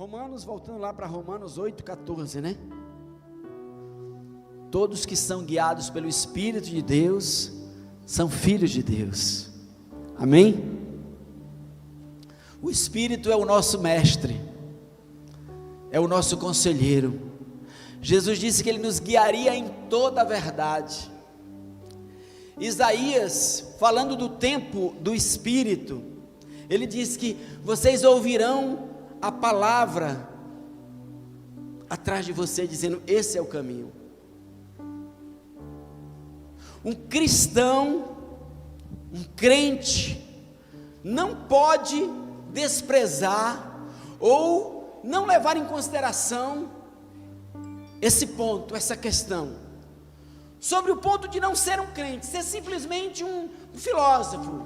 Romanos, voltando lá para Romanos 8,14, né? Todos que são guiados pelo Espírito de Deus são filhos de Deus. Amém? O Espírito é o nosso mestre, é o nosso conselheiro. Jesus disse que Ele nos guiaria em toda a verdade. Isaías, falando do tempo do Espírito, ele diz que vocês ouvirão a palavra atrás de você, dizendo: esse é o caminho. Um cristão, um crente, não pode desprezar ou não levar em consideração esse ponto, essa questão, sobre o ponto de não ser um crente, ser simplesmente um filósofo,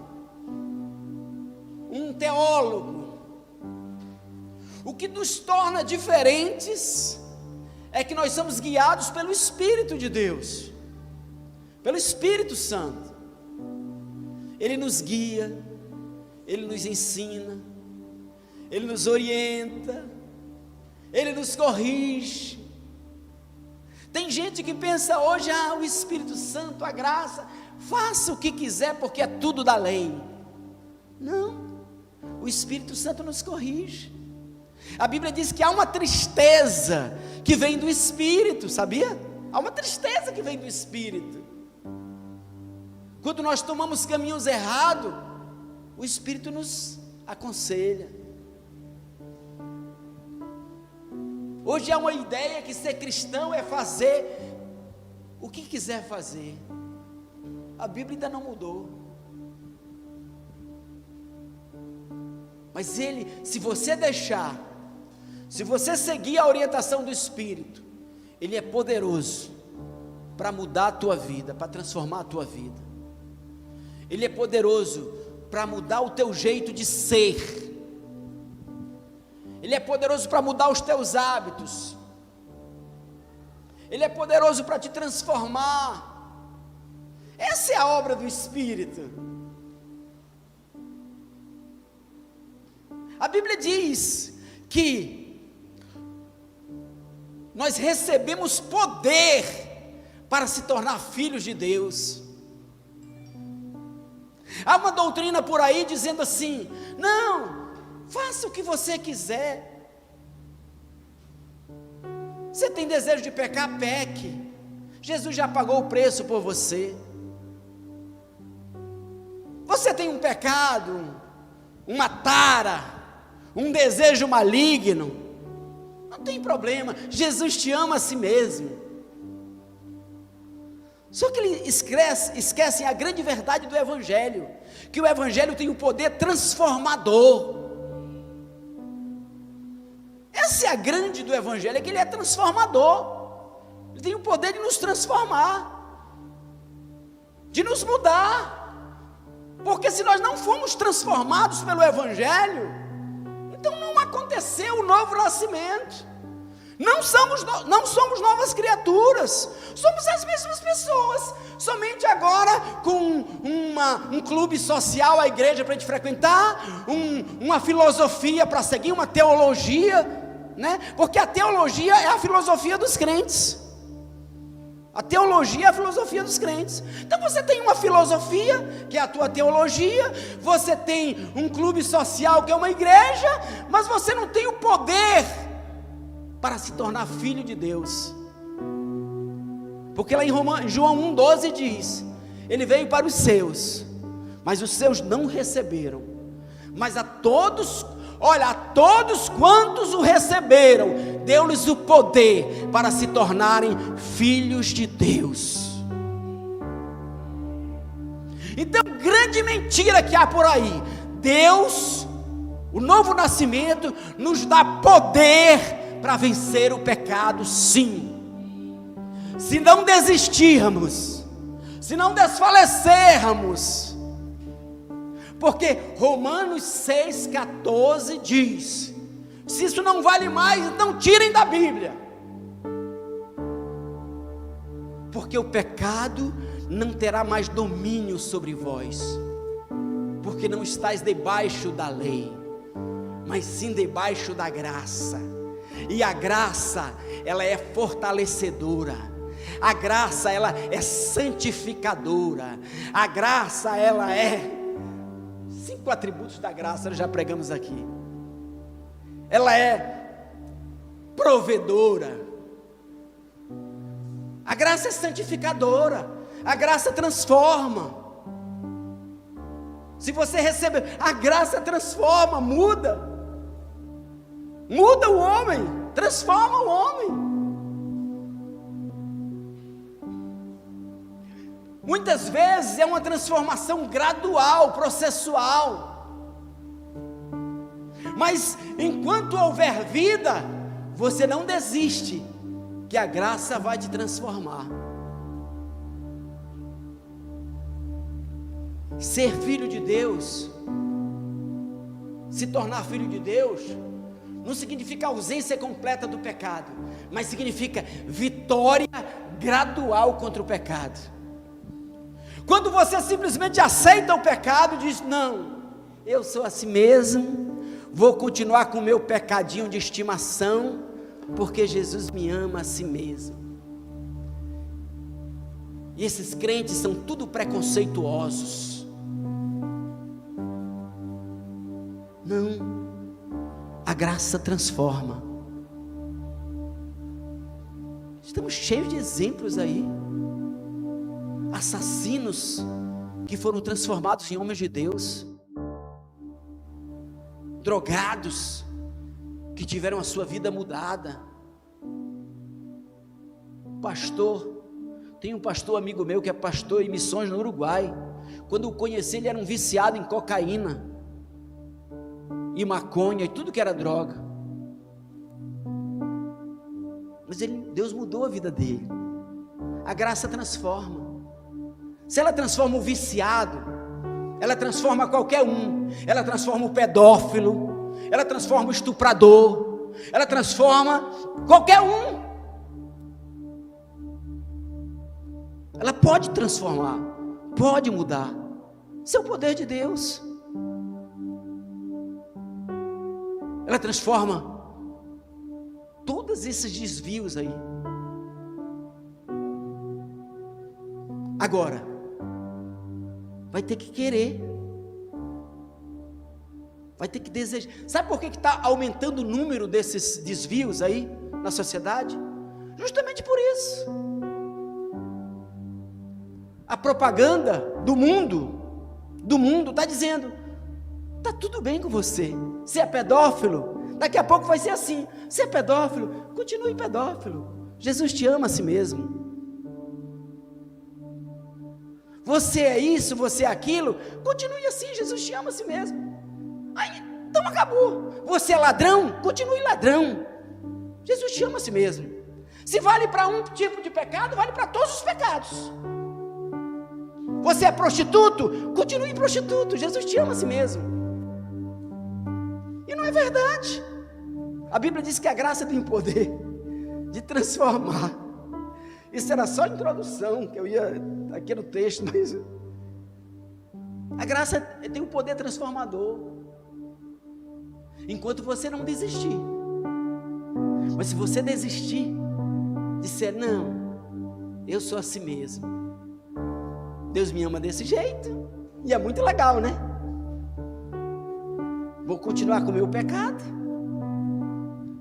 um teólogo. O que nos torna diferentes é que nós somos guiados pelo Espírito de Deus, pelo Espírito Santo. Ele nos guia, Ele nos ensina, Ele nos orienta, Ele nos corrige. Tem gente que pensa hoje: o Espírito Santo, a graça, faça o que quiser porque é tudo da lei. Não, o Espírito Santo nos corrige. A Bíblia diz que há uma tristeza que vem do Espírito, sabia? Há uma tristeza que vem do Espírito. Quando nós tomamos caminhos errados, o Espírito nos aconselha. Hoje há uma ideia que ser cristão é fazer o que quiser fazer. A Bíblia ainda não mudou. Mas se você deixar, se você seguir a orientação do Espírito, Ele é poderoso para mudar a tua vida, para transformar a tua vida. Ele é poderoso para mudar o teu jeito de ser. Ele é poderoso para mudar os teus hábitos. Ele é poderoso para te transformar. Essa é a obra do Espírito. A Bíblia diz que nós recebemos poder para se tornar filhos de Deus. Há uma doutrina por aí dizendo assim: não, faça o que você quiser. Você tem desejo de pecar, peque. Jesus já pagou o preço por você. Você tem um pecado, uma tara, um desejo maligno, não tem problema, Jesus te ama a si mesmo. Só que eles esquecem a grande verdade do Evangelho, que o Evangelho tem um poder transformador. Essa é a grande do Evangelho, é que ele é transformador. Ele tem o poder de nos transformar, de nos mudar. Porque se nós não fomos transformados pelo Evangelho, então não aconteceu o novo nascimento. Não somos novas criaturas, somos as mesmas pessoas, somente agora com um clube social, a igreja para a gente frequentar, uma filosofia para seguir, uma teologia, né? Porque a teologia é a filosofia dos crentes. A teologia é a filosofia dos crentes. Então você tem uma filosofia, que é a tua teologia, você tem um clube social, que é uma igreja, mas você não tem o poder para se tornar filho de Deus. Porque lá em João 1,12 diz: Ele veio para os seus, mas os seus não receberam. Mas a todos quantos o receberam, deu-lhes o poder para se tornarem filhos de Deus. Então, grande mentira que há por aí: Deus, o novo nascimento, nos dá poder para vencer o pecado, sim. Se não desistirmos, se não desfalecermos, porque Romanos 6,14 diz: se isso não vale mais, então tirem da Bíblia, porque o pecado não terá mais domínio sobre vós, porque não estáis debaixo da lei, mas sim debaixo da graça. E a graça, ela é fortalecedora. A graça, ela é santificadora. A graça, ela é 5 atributos da graça, nós já pregamos aqui. Ela é provedora. A graça é santificadora. A graça transforma. Se você recebe, a graça transforma, muda o homem, transforma o homem. Muitas vezes é uma transformação gradual, processual, mas enquanto houver vida, você não desiste, que a graça vai te transformar. Ser filho de Deus, se tornar filho de Deus, não significa ausência completa do pecado, mas significa vitória gradual contra o pecado. Quando você simplesmente aceita o pecado, diz: não, eu sou assim mesmo, vou continuar com o meu pecadinho de estimação, porque Jesus me ama a si mesmo. E esses crentes são tudo preconceituosos. Não, a graça transforma. Estamos cheios de exemplos aí. Assassinos que foram transformados em homens de Deus. Drogados que tiveram a sua vida mudada. Pastor, tem um pastor amigo meu que é pastor em missões no Uruguai. Quando eu conheci, ele era um viciado em cocaína e maconha e tudo que era droga, mas Deus mudou a vida dele. A graça transforma. Se ela transforma o viciado, ela transforma qualquer um. Ela transforma o pedófilo, ela transforma o estuprador, ela transforma qualquer um. Ela pode transformar, pode mudar. Esse é o poder de Deus. Ela transforma todos esses desvios aí. Agora, vai ter que querer, vai ter que desejar. Sabe por que está aumentando o número desses desvios aí na sociedade? Justamente por isso. A propaganda do mundo está dizendo: está tudo bem com você. Se é pedófilo, daqui a pouco vai ser assim. Se é pedófilo, continue pedófilo. Jesus te ama a si mesmo. Você é isso, você é aquilo, continue assim, Jesus te ama a si mesmo. Aí, então acabou. Você é ladrão, continue ladrão. Jesus te ama a si mesmo. Se vale para um tipo de pecado, vale para todos os pecados. Você é prostituto, continue prostituto. Jesus te ama a si mesmo. E não é verdade. A Bíblia diz que a graça tem poder de transformar. Isso era só a introdução, que eu ia aqui no texto, mas a graça tem um poder transformador. Enquanto você não desistir. Mas se você desistir, disser: não, eu sou assim mesmo, Deus me ama desse jeito, e é muito legal, né? Vou continuar com o meu pecado,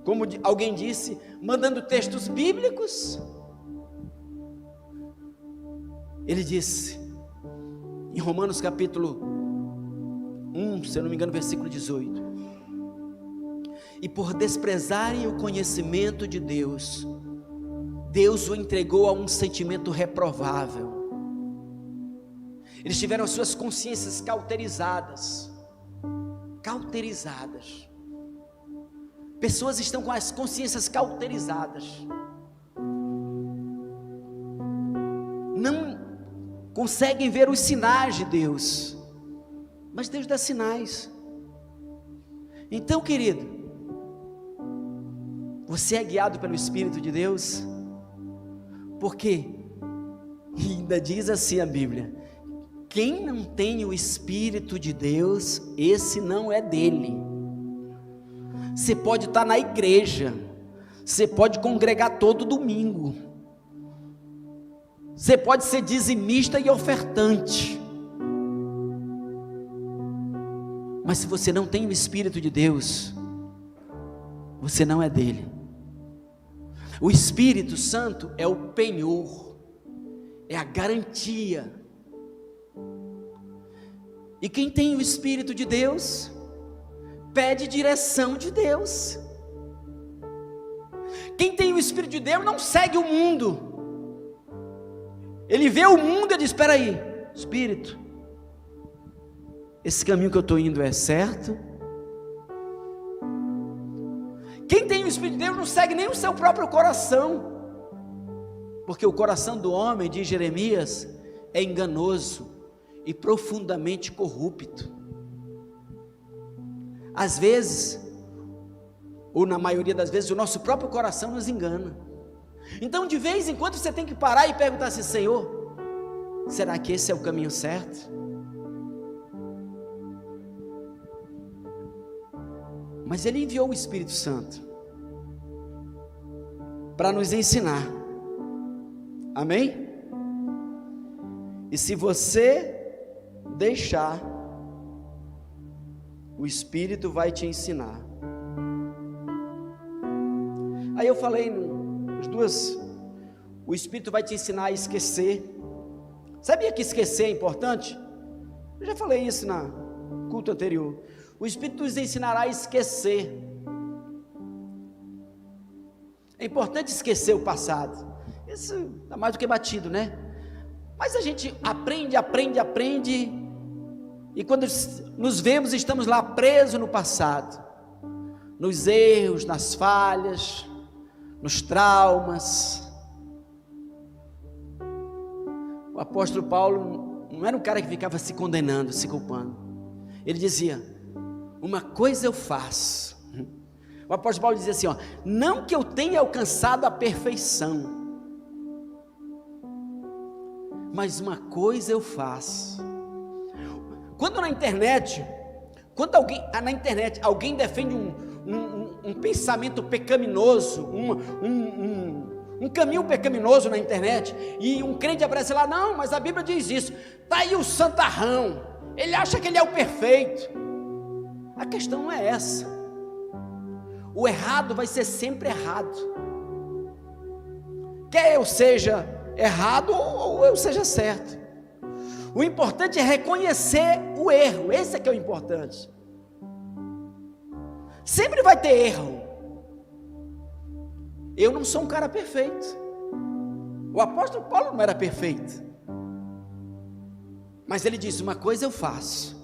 como alguém disse, mandando textos bíblicos. Ele disse em Romanos capítulo 1, se eu não me engano, versículo 18: e por desprezarem o conhecimento de Deus, Deus o entregou a um sentimento reprovável. Eles tiveram as suas consciências cauterizadas. Pessoas estão com as consciências cauterizadas. Não conseguem ver os sinais de Deus, mas Deus dá sinais. Então, querido, você é guiado pelo Espírito de Deus, porque ainda diz assim a Bíblia: quem não tem o Espírito de Deus, esse não é dele. Você pode estar na igreja, você pode congregar todo domingo, você pode ser dizimista e ofertante, mas se você não tem o Espírito de Deus, você não é dele. O Espírito Santo é o penhor, é a garantia. E quem tem o Espírito de Deus, pede direção de Deus. Quem tem o Espírito de Deus não segue o mundo. Ele vê o mundo e diz: espera aí, Espírito, esse caminho que eu estou indo é certo? Quem tem o Espírito de Deus não segue nem o seu próprio coração, porque o coração do homem, diz Jeremias, é enganoso e profundamente corrupto. Às vezes, ou na maioria das vezes, o nosso próprio coração nos engana. Então, de vez em quando, você tem que parar e perguntar assim: Senhor, será que esse é o caminho certo? Mas Ele enviou o Espírito Santo para nos ensinar, amém? E se você deixar, o Espírito vai te ensinar. Aí eu falei as duas, o Espírito vai te ensinar a esquecer. Sabia que esquecer é importante? Eu já falei isso no culto anterior. O Espírito nos ensinará a esquecer. É importante esquecer o passado. Isso está mais do que batido, né? Mas a gente aprende, e quando nos vemos, estamos lá presos no passado, nos erros, nas falhas, nos traumas. O apóstolo Paulo não era um cara que ficava se condenando, se culpando. Ele dizia: uma coisa eu faço. O apóstolo Paulo dizia assim, não que eu tenha alcançado a perfeição, mas uma coisa eu faço. Quando na internet alguém defende um pensamento pecaminoso, um caminho pecaminoso na internet, e um crente aparece lá: não, mas a Bíblia diz isso, está aí o santarrão, ele acha que ele é o perfeito. A questão não é essa. O errado vai ser sempre errado, quer eu seja errado ou eu seja certo. O importante é reconhecer o erro, esse é que é o importante. Sempre vai ter erro. Eu não sou um cara perfeito. O apóstolo Paulo não era perfeito, mas ele disse: uma coisa eu faço,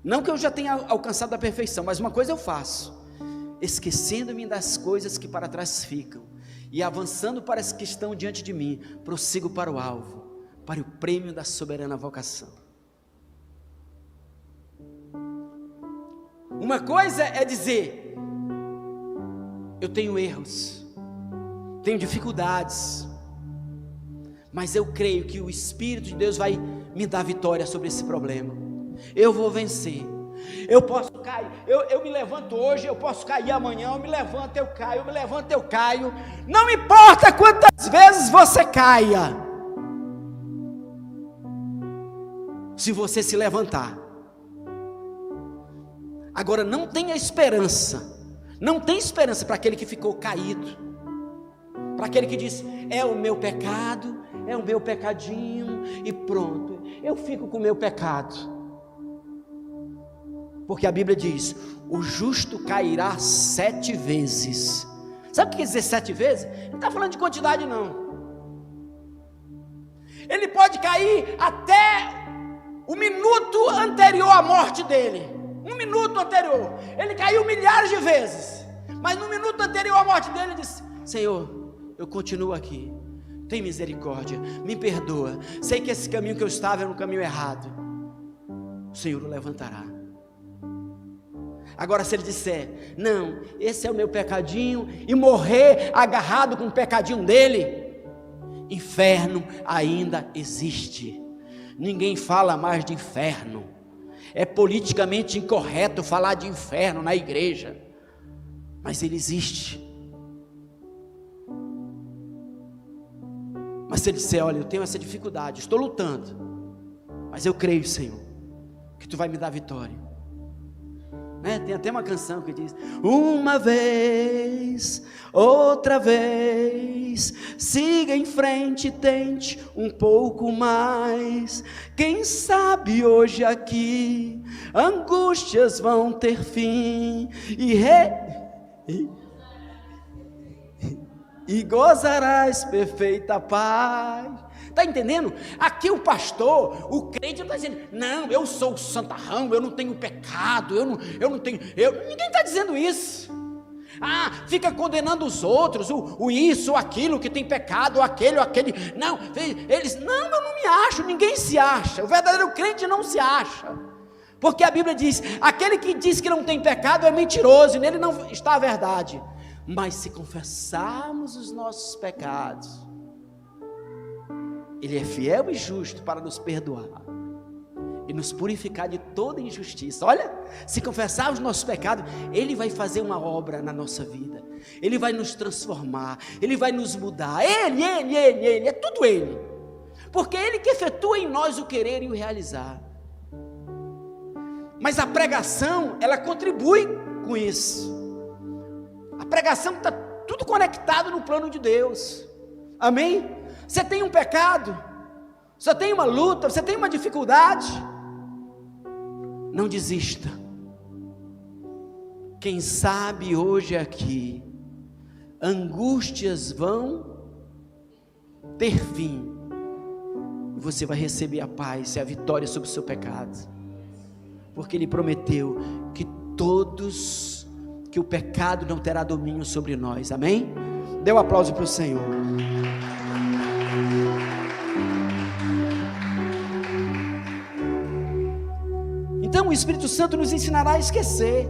não que eu já tenha alcançado a perfeição, mas uma coisa eu faço, esquecendo-me das coisas que para trás ficam, e avançando para as que estão diante de mim, prossigo para o alvo, para o prêmio da soberana vocação. Uma coisa é dizer: eu tenho erros, tenho dificuldades, mas eu creio que o Espírito de Deus vai me dar vitória sobre esse problema. Eu vou vencer. Eu posso cair, eu me levanto hoje, eu posso cair amanhã, eu me levanto, eu caio, eu me levanto, eu caio. Não importa quantas vezes você caia, se você se levantar. Agora, não tenha esperança, não tem esperança para aquele que ficou caído, para aquele que diz: é o meu pecado, é o meu pecadinho, e pronto, eu fico com o meu pecado. Porque a Bíblia diz: o justo cairá 7 vezes. Sabe o que quer dizer 7 vezes? Não está falando de quantidade, não. Ele pode cair até o minuto anterior à morte dele. Um minuto anterior. Ele caiu milhares de vezes, mas no minuto anterior à morte dele, ele disse: Senhor, eu continuo aqui, tem misericórdia, me perdoa, sei que esse caminho que eu estava era um caminho errado, o Senhor o levantará. Agora, se ele disser: não, esse é o meu pecadinho, e morrer agarrado com o pecadinho dele, inferno ainda existe. Ninguém fala mais de inferno. É politicamente incorreto falar de inferno na igreja. mas ele existe. Mas se ele disser, olha, eu tenho essa dificuldade, estou lutando, mas eu creio, Senhor, que tu vai me dar vitória. Tem até uma canção que diz: uma vez, outra vez, siga em frente, tente um pouco mais. Quem sabe hoje aqui angústias vão ter fim e gozarás perfeita paz. Está entendendo? Aqui o pastor, o crente não está dizendo, não, eu sou o santarrão, eu não tenho pecado, eu não tenho, ninguém está dizendo isso. Fica condenando os outros, o isso, o aquilo que tem pecado, o aquele, não, eles, não, eu não me acho, ninguém se acha, o verdadeiro crente não se acha, porque a Bíblia diz, aquele que diz que não tem pecado é mentiroso, e nele não está a verdade. Mas se confessarmos os nossos pecados, Ele é fiel e justo para nos perdoar e nos purificar de toda injustiça. Olha, se confessarmos os nossos pecados, Ele vai fazer uma obra na nossa vida, Ele vai nos transformar, Ele vai nos mudar, Ele, é tudo Ele, porque Ele que efetua em nós o querer e o realizar. Mas a pregação, ela contribui com isso. A pregação está tudo conectado no plano de Deus, amém? Você tem um pecado, você tem uma luta, você tem uma dificuldade, não desista. Quem sabe hoje aqui, angústias vão ter fim, e você vai receber a paz e a vitória sobre o seu pecado, porque Ele prometeu que que o pecado não terá domínio sobre nós, amém? Dê um aplauso para o Senhor. Então o Espírito Santo nos ensinará a esquecer,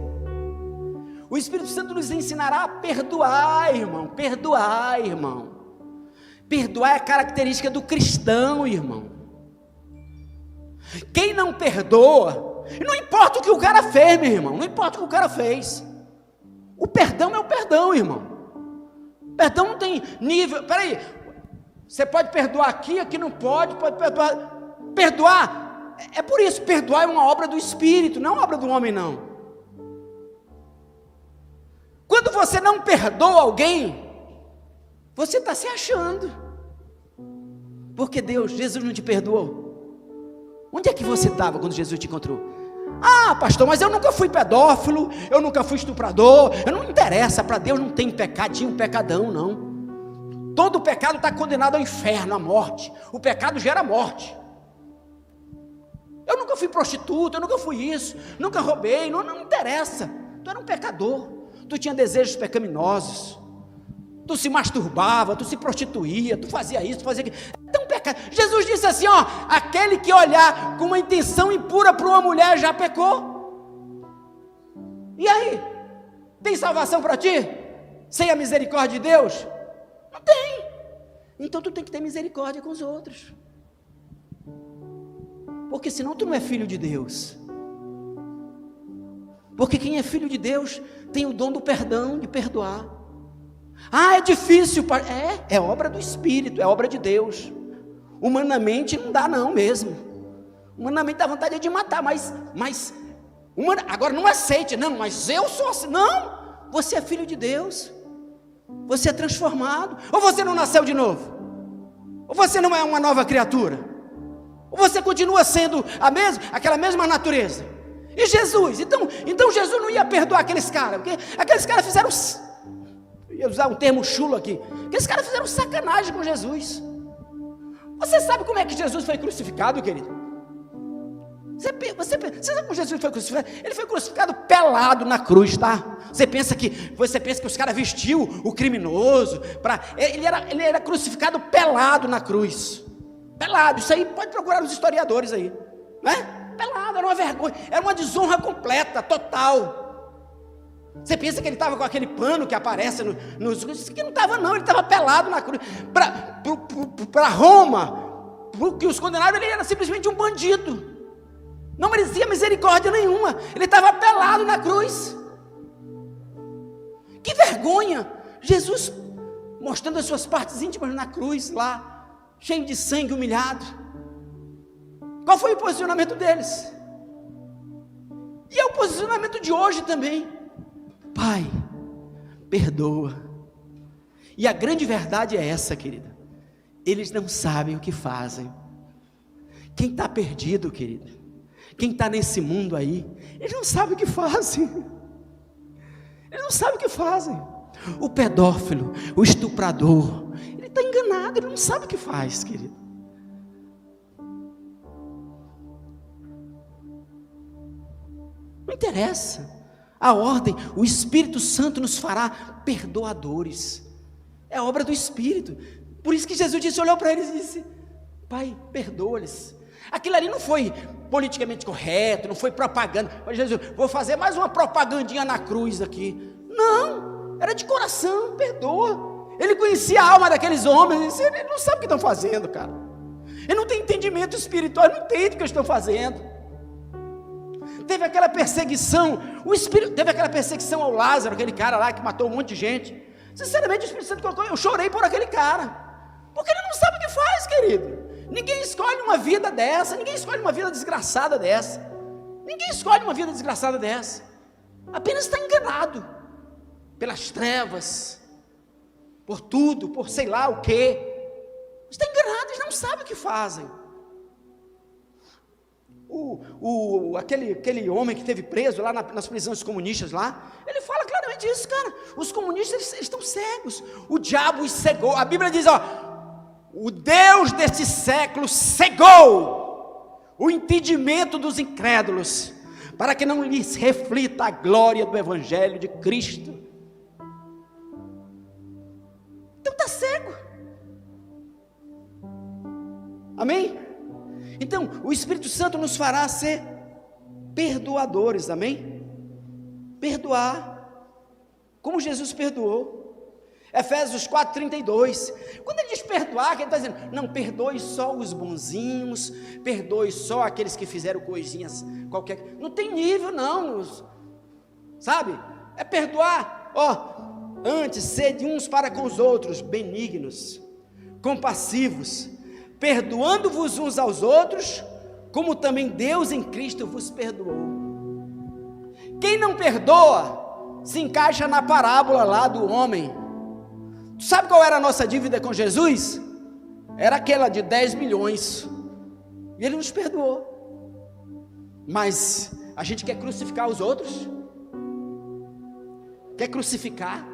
o Espírito Santo nos ensinará a perdoar, irmão. Perdoar é a característica do cristão, irmão. Quem não perdoa, não importa o que o cara fez, meu irmão, não importa o que o cara fez, o perdão é o perdão, irmão. Perdão não tem nível. Peraí, você pode perdoar aqui não pode perdoar, é por isso, perdoar é uma obra do Espírito, não é uma obra do homem, não. Quando você não perdoa alguém, você está se achando, porque Jesus não te perdoou. Onde é que você estava quando Jesus te encontrou? Pastor, mas eu nunca fui pedófilo, eu nunca fui estuprador, não interessa, para Deus não tem pecadinho, pecadão, não. Todo pecado está condenado ao inferno, à morte. O pecado gera morte. Eu nunca fui prostituta, eu nunca fui isso, nunca roubei, não interessa. Tu era um pecador, tu tinha desejos pecaminosos, tu se masturbava, tu se prostituía, tu fazia isso, tu fazia aquilo. Então pecado. Jesus disse assim, aquele que olhar com uma intenção impura para uma mulher já pecou. E aí? Tem salvação para ti? Sem a misericórdia de Deus? Não tem. Então tu tem que ter misericórdia com os outros, porque senão tu não é filho de Deus. Porque quem é filho de Deus tem o dom do perdão, de perdoar. É difícil, é obra do Espírito, é obra de Deus. Humanamente não dá não mesmo, humanamente dá vontade de matar, mas agora não aceite, não, mas eu sou assim, não, você é filho de Deus, você é transformado, ou você não nasceu de novo, ou você não é uma nova criatura, ou você continua sendo aquela mesma natureza. E Jesus, então Jesus não ia perdoar aqueles caras, porque aqueles caras fizeram, eu ia usar um termo chulo aqui, aqueles caras fizeram sacanagem com Jesus. Você sabe como é que Jesus foi crucificado, querido? Você sabe como Jesus foi crucificado? Ele foi crucificado pelado na cruz, tá? Você pensa que os caras vestiu o criminoso, ele era crucificado pelado na cruz, pelado, isso aí pode procurar nos historiadores aí, né? Pelado, era uma vergonha, era uma desonra completa, total. Você pensa que ele estava com aquele pano que aparece nos... que não estava não, ele estava pelado na cruz. Para Roma, que os condenaram, ele era simplesmente um bandido, não merecia misericórdia nenhuma, ele estava pelado na cruz. Que vergonha! Jesus mostrando as suas partes íntimas na cruz, lá, cheio de sangue, humilhado. Qual foi o posicionamento deles? E é o posicionamento de hoje também. Pai, perdoa. E a grande verdade é essa, querida. Eles não sabem o que fazem. Quem está perdido, querida, quem está nesse mundo aí, eles não sabem o que fazem. Eles não sabem o que fazem. O pedófilo, o estuprador, ele está enganado, ele não sabe o que faz, querido. Não interessa a ordem, o Espírito Santo nos fará perdoadores. É obra do Espírito. Por isso que Jesus disse, olhou para eles e disse: Pai, perdoa-lhes. Aquilo ali não foi politicamente correto, não foi propaganda. Jesus, vou fazer mais uma propagandinha na cruz aqui. Não, era de coração, perdoa. Ele conhecia a alma daqueles homens, ele não sabe o que estão fazendo, cara. Ele não tem entendimento espiritual, ele não entende o que eles estão fazendo. Teve aquela perseguição, teve aquela perseguição ao Lázaro, aquele cara lá que matou um monte de gente. Sinceramente, o Espírito Santo colocou, eu chorei por aquele cara, porque ele não sabe o que faz, querido. Ninguém escolhe uma vida dessa, ninguém escolhe uma vida desgraçada dessa, ninguém escolhe uma vida desgraçada dessa, apenas está enganado, pelas trevas, por tudo, por sei lá o que, está enganado, eles não sabem o que fazem. Aquele homem que esteve preso lá nas prisões comunistas lá, ele fala claramente isso, cara. Os comunistas eles estão cegos, o diabo os cegou. A Bíblia diz, ó, o Deus deste século cegou o entendimento dos incrédulos, para que não lhes reflita a glória do Evangelho de Cristo. Então está cego. Amém? Então, o Espírito Santo nos fará ser perdoadores, amém? Perdoar, como Jesus perdoou. Efésios 4:32, quando ele diz perdoar, ele está dizendo, não, perdoe só os bonzinhos, perdoe só aqueles que fizeram coisinhas qualquer, não tem nível não, sabe? É perdoar, ó, antes sede uns para com os outros, benignos, compassivos, perdoando-vos uns aos outros, como também Deus em Cristo vos perdoou. Quem não perdoa, se encaixa na parábola lá do homem. Tu sabe qual era a nossa dívida com Jesus? Era aquela de 10 milhões, e Ele nos perdoou. Mas a gente quer crucificar os outros? Quer crucificar?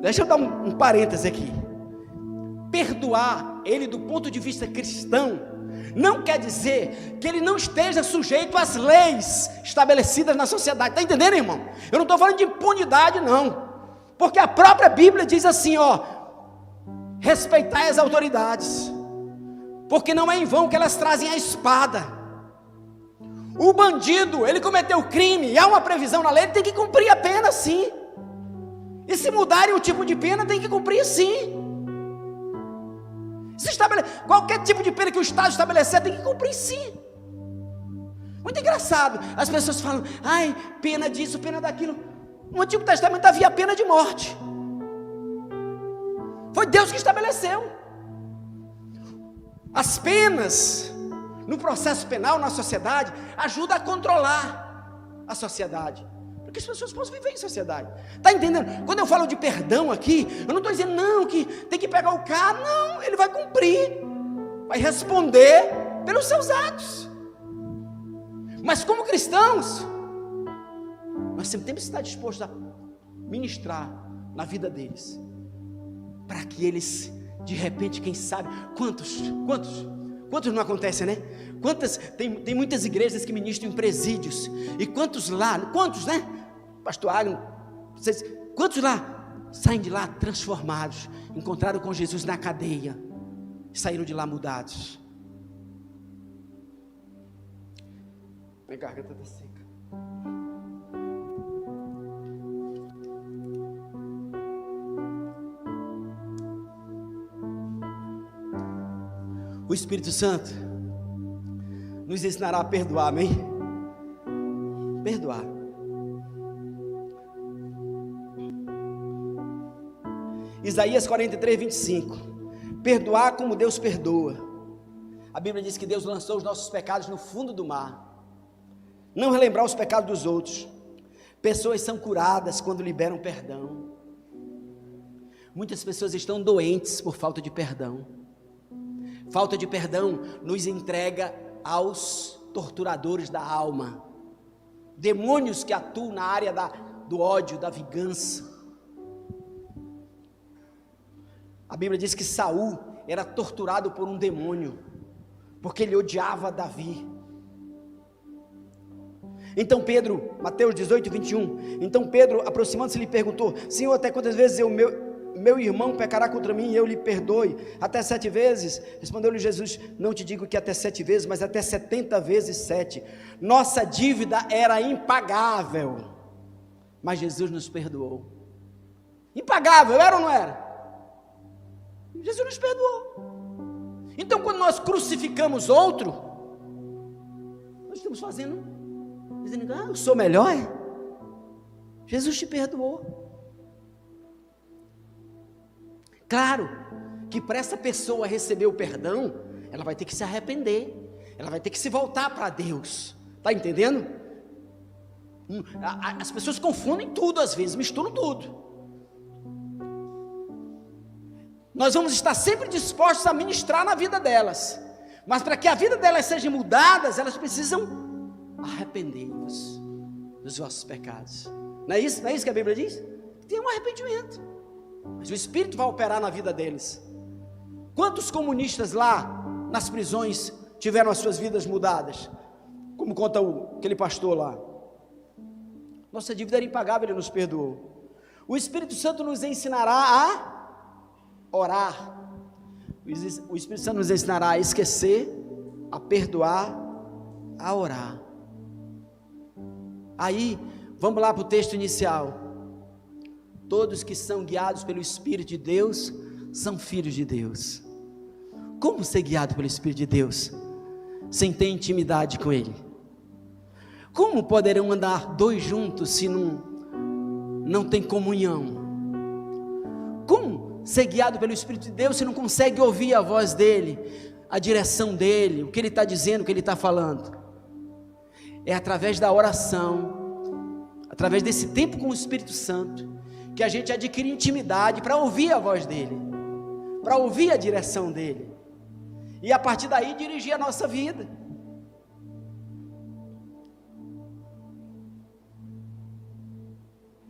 Deixa eu dar um parêntese aqui. Perdoar ele do ponto de vista cristão não quer dizer que ele não esteja sujeito às leis estabelecidas na sociedade. Está entendendo, irmão? Eu não estou falando de impunidade não, porque a própria Bíblia diz assim, ó, respeitai as autoridades, porque não é em vão que elas trazem a espada. O bandido, ele cometeu crime, e há uma previsão na lei, ele tem que cumprir a pena sim, e se mudarem o tipo de pena, tem que cumprir sim. Qualquer tipo de pena que o Estado estabelecer, tem que cumprir sim. Muito engraçado, as pessoas falam, ai, pena disso, pena daquilo. No Antigo Testamento havia a pena de morte, foi Deus que estabeleceu. As penas no processo penal, na sociedade, ajudam a controlar a sociedade, para que as pessoas possam viver em sociedade. Está entendendo? Quando eu falo de perdão aqui, eu não estou dizendo não, que tem que pegar o cara, não, ele vai cumprir, vai responder pelos seus atos. Mas como cristãos, nós sempre temos que estar dispostos a ministrar na vida deles, para que eles, de repente, quem sabe, quantos não acontece, né? Tem muitas igrejas que ministram em presídios, e quantos né? Pastor Agno, quantos lá saem de lá transformados, encontraram com Jesus na cadeia, saíram de lá mudados. Minha garganta está seca. O Espírito Santo nos ensinará a perdoar, amém? Perdoar. Isaías 43, 25. Perdoar como Deus perdoa. A Bíblia diz que Deus lançou os nossos pecados no fundo do mar. Não relembrar os pecados dos outros. Pessoas são curadas quando liberam perdão. Muitas pessoas estão doentes por falta de perdão. Falta de perdão nos entrega aos torturadores da alma. Demônios que atuam na área do ódio, da vingança. A Bíblia diz que Saul era torturado por um demônio, porque ele odiava Davi. Então Pedro, Mateus 18, 21, então Pedro, aproximando-se, lhe perguntou: Senhor, até quantas vezes meu irmão pecará contra mim e eu lhe perdoe? Até 7 vezes? Respondeu-lhe Jesus: não te digo que até 7 vezes, mas até 70 vezes 7. Nossa dívida era impagável, mas Jesus nos perdoou. Impagável, era ou não era? Jesus nos perdoou. Então quando nós crucificamos outro, nós estamos dizendo: eu sou melhor? Jesus te perdoou. Claro que para essa pessoa receber o perdão, ela vai ter que se arrepender, ela vai ter que se voltar para Deus. Está entendendo? As pessoas confundem tudo às vezes, misturam tudo. Nós vamos estar sempre dispostos a ministrar na vida delas, mas para que a vida delas seja mudada, elas precisam arrepender-vos dos vossos pecados. Não é isso que a Bíblia diz? Tem um arrependimento, mas o Espírito vai operar na vida deles. Quantos comunistas lá nas prisões tiveram as suas vidas mudadas? Como conta aquele pastor lá. Nossa dívida era impagável, ele nos perdoou. O Espírito Santo nos ensinará a orar. O Espírito Santo nos ensinará a esquecer, a perdoar, a orar. Aí, vamos lá para o texto inicial. Todos que são guiados pelo Espírito de Deus são filhos de Deus. Como ser guiado pelo Espírito de Deus sem ter intimidade com Ele? Como poderão andar dois juntos se não tem comunhão? Como ser guiado pelo Espírito de Deus se não consegue ouvir a voz dEle, a direção dEle, o que Ele está dizendo, o que Ele está falando? É através da oração, através desse tempo com o Espírito Santo, que a gente adquire intimidade para ouvir a voz dEle, para ouvir a direção dEle, e a partir daí dirigir a nossa vida.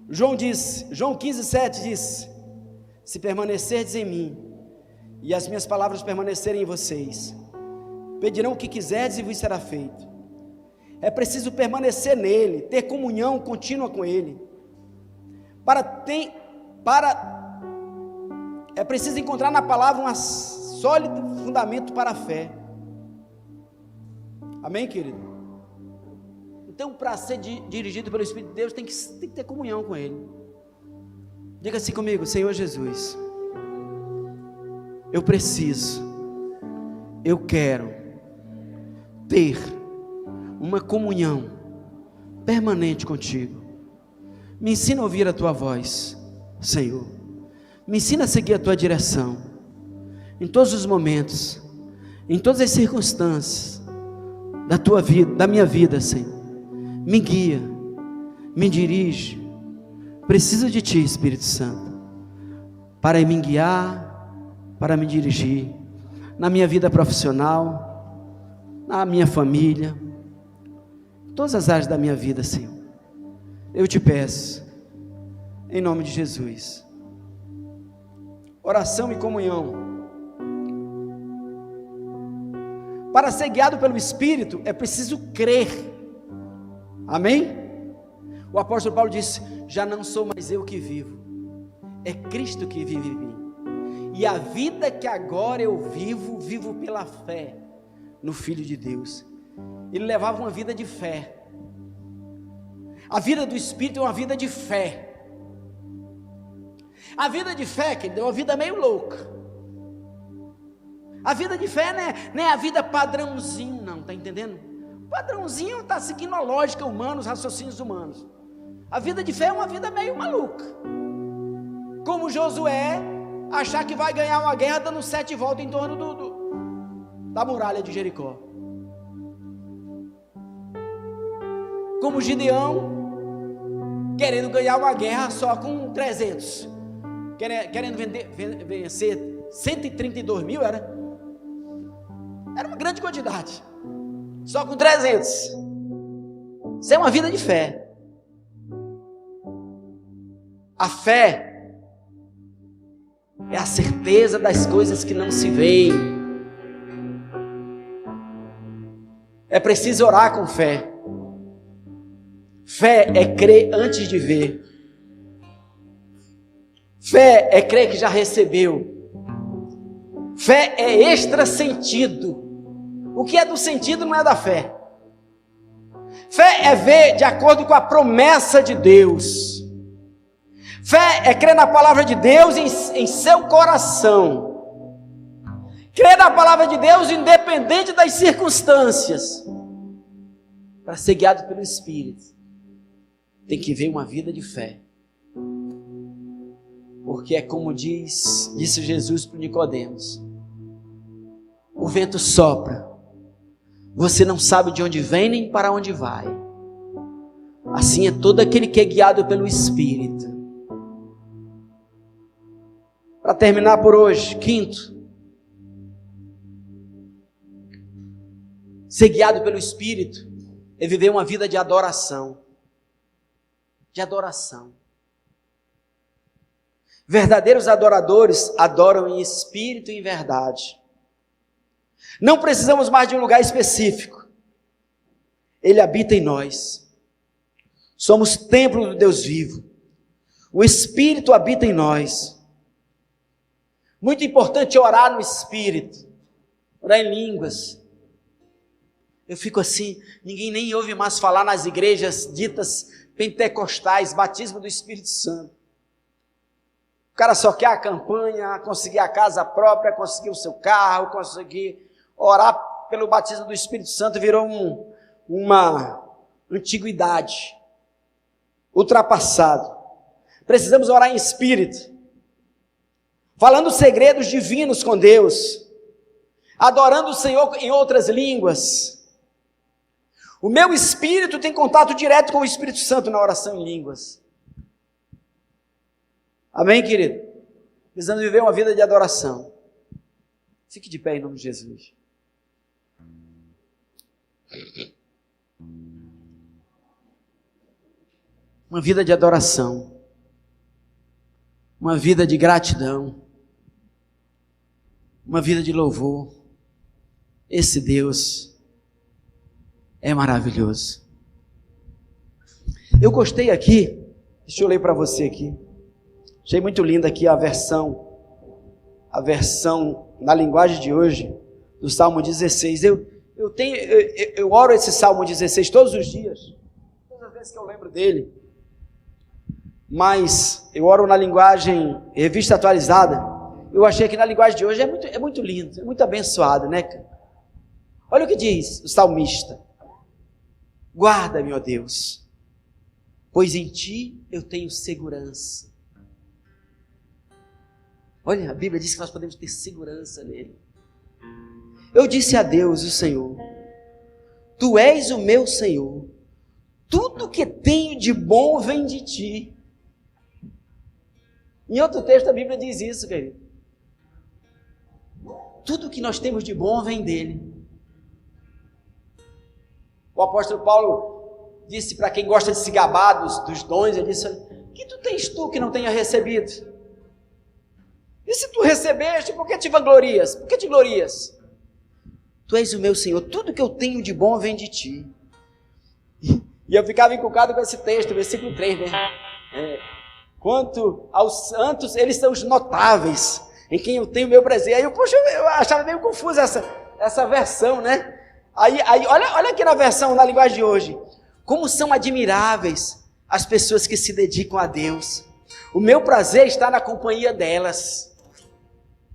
João 15:7 diz: se permanecerdes em mim, e as minhas palavras permanecerem em vocês, pedirão o que quiserdes e vos será feito. É preciso permanecer nele, ter comunhão contínua com ele, é preciso encontrar na palavra um sólido fundamento para a fé. Amém, querido? Então, para ser dirigido pelo Espírito de Deus, tem que ter comunhão com Ele. Diga assim comigo: Senhor Jesus, eu preciso, eu quero ter uma comunhão permanente contigo. Me ensina a ouvir a tua voz, Senhor. Me ensina a seguir a tua direção em todos os momentos, em todas as circunstâncias da tua vida, da minha vida, Senhor. Me guia, me dirige. Preciso de ti, Espírito Santo, para me guiar, para me dirigir na minha vida profissional, na minha família, em todas as áreas da minha vida, Senhor. Eu te peço, em nome de Jesus. Oração e comunhão. Para ser guiado pelo Espírito, é preciso crer. Amém? O apóstolo Paulo disse: já não sou mais eu que vivo, é Cristo que vive em mim. E a vida que agora eu vivo, vivo pela fé no Filho de Deus. Ele levava uma vida de fé. A vida do Espírito é uma vida de fé. A vida de fé, querido, é uma vida meio louca. A vida de fé não é a vida padrãozinho, não, está entendendo? O padrãozinho está seguindo a lógica humana, os raciocínios humanos. A vida de fé é uma vida meio maluca. Como Josué achar que vai ganhar uma guerra dando 7 voltas em torno da muralha de Jericó. Como Gideão, querendo ganhar uma guerra só com 300, querendo vencer 132 mil, era uma grande quantidade, só com 300. Isso é uma vida de fé. A fé é a certeza das coisas que não se veem. É preciso orar com fé. Fé é crer antes de ver. Fé é crer que já recebeu. Fé é extra sentido. O que é do sentido não é da fé. Fé é ver de acordo com a promessa de Deus. Fé é crer na palavra de Deus em seu coração. Crer na palavra de Deus independente das circunstâncias. Para ser guiado pelo Espírito, tem que ver uma vida de fé. Porque é como disse Jesus para Nicodemos: o vento sopra, você não sabe de onde vem nem para onde vai. Assim é todo aquele que é guiado pelo Espírito. Para terminar por hoje, quinto, ser guiado pelo Espírito é viver uma vida de adoração. De adoração. Verdadeiros adoradores adoram em espírito e em verdade. Não precisamos mais de um lugar específico. Ele habita em nós. Somos templo do Deus vivo. O Espírito habita em nós. Muito importante orar no Espírito. Orar em línguas. Eu fico assim, ninguém nem ouve mais falar nas igrejas ditas pentecostais, batismo do Espírito Santo. O cara só quer a campanha, conseguir a casa própria, conseguir o seu carro, conseguir orar pelo batismo do Espírito Santo, virou uma antiguidade, ultrapassado. Precisamos orar em espírito, falando segredos divinos com Deus, adorando o Senhor em outras línguas. O meu espírito tem contato direto com o Espírito Santo na oração em línguas. Amém, querido? Precisamos viver uma vida de adoração. Fique de pé em nome de Jesus. Uma vida de adoração. Uma vida de gratidão. Uma vida de louvor. Esse Deus é maravilhoso. Eu gostei aqui, deixa eu ler para você aqui. Achei muito linda aqui a versão na linguagem de hoje, do Salmo 16. Eu oro esse Salmo 16 todos os dias, todas as vezes que eu lembro dele, mas eu oro na linguagem revista atualizada. Eu achei que na linguagem de hoje é muito lindo, é muito abençoado, né? Olha o que diz o salmista: guarda-me, ó Deus, pois em ti eu tenho segurança. Olha, a Bíblia diz que nós podemos ter segurança nele. Eu disse a Deus, o Senhor: tu és o meu Senhor, tudo que tenho de bom vem de ti. Em outro texto a Bíblia diz isso, querido. Tudo que nós temos de bom vem dele. O apóstolo Paulo disse para quem gosta de se gabar dos dons, ele disse: que tu tens tu que não tenha recebido? E se tu recebeste, por que te vanglorias? Por que te glorias? Tu és o meu Senhor, tudo que eu tenho de bom vem de ti. E eu ficava encucado com esse texto, versículo 3, né? Quanto aos santos, eles são os notáveis, em quem eu tenho meu prazer. Aí eu achava meio confusa essa versão, né? Aí olha aqui na versão, na linguagem de hoje, como são admiráveis as pessoas que se dedicam a Deus. O meu prazer está na companhia delas.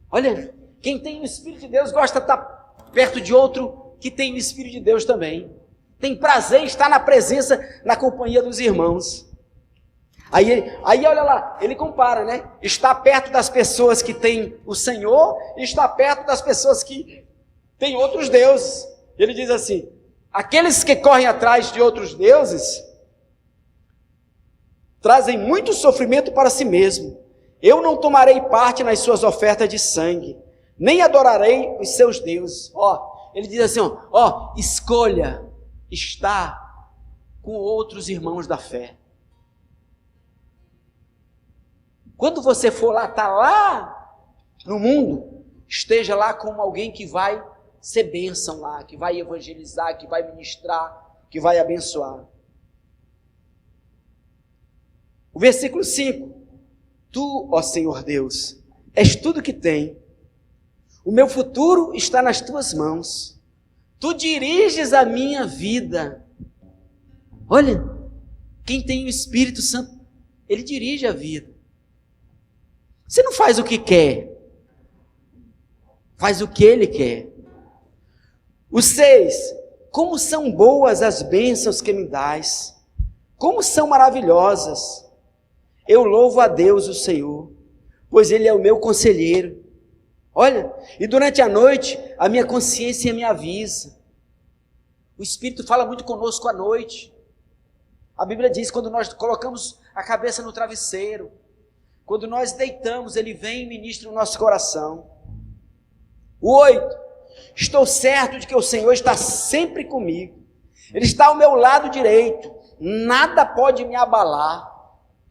Olha, quem tem o Espírito de Deus gosta de estar perto de outro que tem o Espírito de Deus também. Tem prazer em estar na presença, na companhia dos irmãos. Aí olha lá, ele compara, né? Está perto das pessoas que têm o Senhor e está perto das pessoas que têm outros deuses. Ele diz assim: aqueles que correm atrás de outros deuses trazem muito sofrimento para si mesmo. Eu não tomarei parte nas suas ofertas de sangue, nem adorarei os seus deuses. Ele diz assim, escolha estar com outros irmãos da fé. Quando você for lá, está lá no mundo, esteja lá como alguém que vai ser bênção lá, que vai evangelizar, que vai ministrar, que vai abençoar. O versículo 5: Tu, ó Senhor Deus, és tudo que tem. O meu futuro está nas tuas mãos. Tu diriges a minha vida. Olha, quem tem o Espírito Santo, ele dirige a vida. Você não faz o que quer, faz o que ele quer. O 6: como são boas as bênçãos que me dás, como são maravilhosas. Eu louvo a Deus, o Senhor, pois Ele é o meu conselheiro. Olha, e durante a noite, a minha consciência me avisa. O Espírito fala muito conosco à noite. A Bíblia diz, quando nós colocamos a cabeça no travesseiro, quando nós deitamos, Ele vem e ministra o nosso coração. O 8: estou certo de que o Senhor está sempre comigo. Ele está ao meu lado direito. Nada pode me abalar.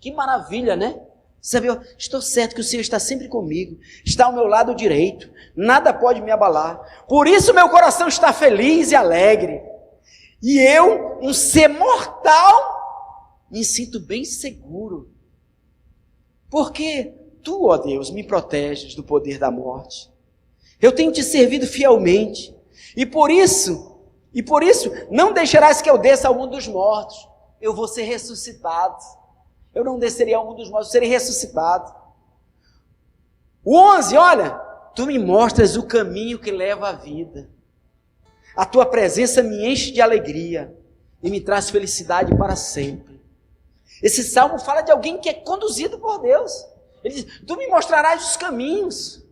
Que maravilha, né? Você viu? Estou certo que o Senhor está sempre comigo. Está ao meu lado direito. Nada pode me abalar. Por isso meu coração está feliz e alegre. E eu, um ser mortal, me sinto bem seguro. Porque Tu, ó Deus, me proteges do poder da morte. Eu tenho Te servido fielmente. E por isso, não deixarás que eu desça ao mundo dos mortos. Eu vou ser ressuscitado. Eu não desceria ao mundo dos mortos, eu serei ressuscitado. O 11, olha, Tu me mostras o caminho que leva à vida. A Tua presença me enche de alegria e me traz felicidade para sempre. Esse salmo fala de alguém que é conduzido por Deus. Ele diz: Tu me mostrarás os caminhos.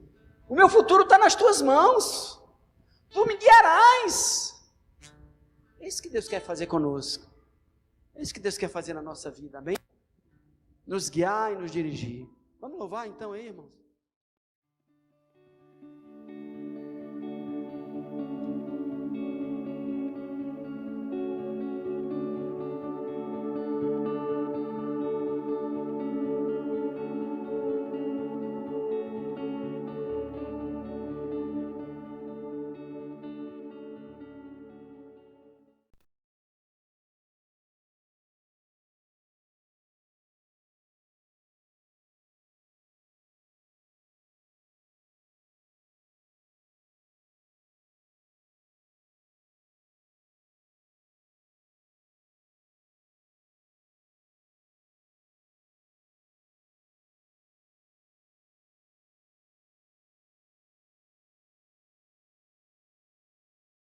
O meu futuro está nas Tuas mãos. Tu me guiarás. É isso que Deus quer fazer conosco. É isso que Deus quer fazer na nossa vida, amém? Nos guiar e nos dirigir. Vamos louvar então aí, irmãos?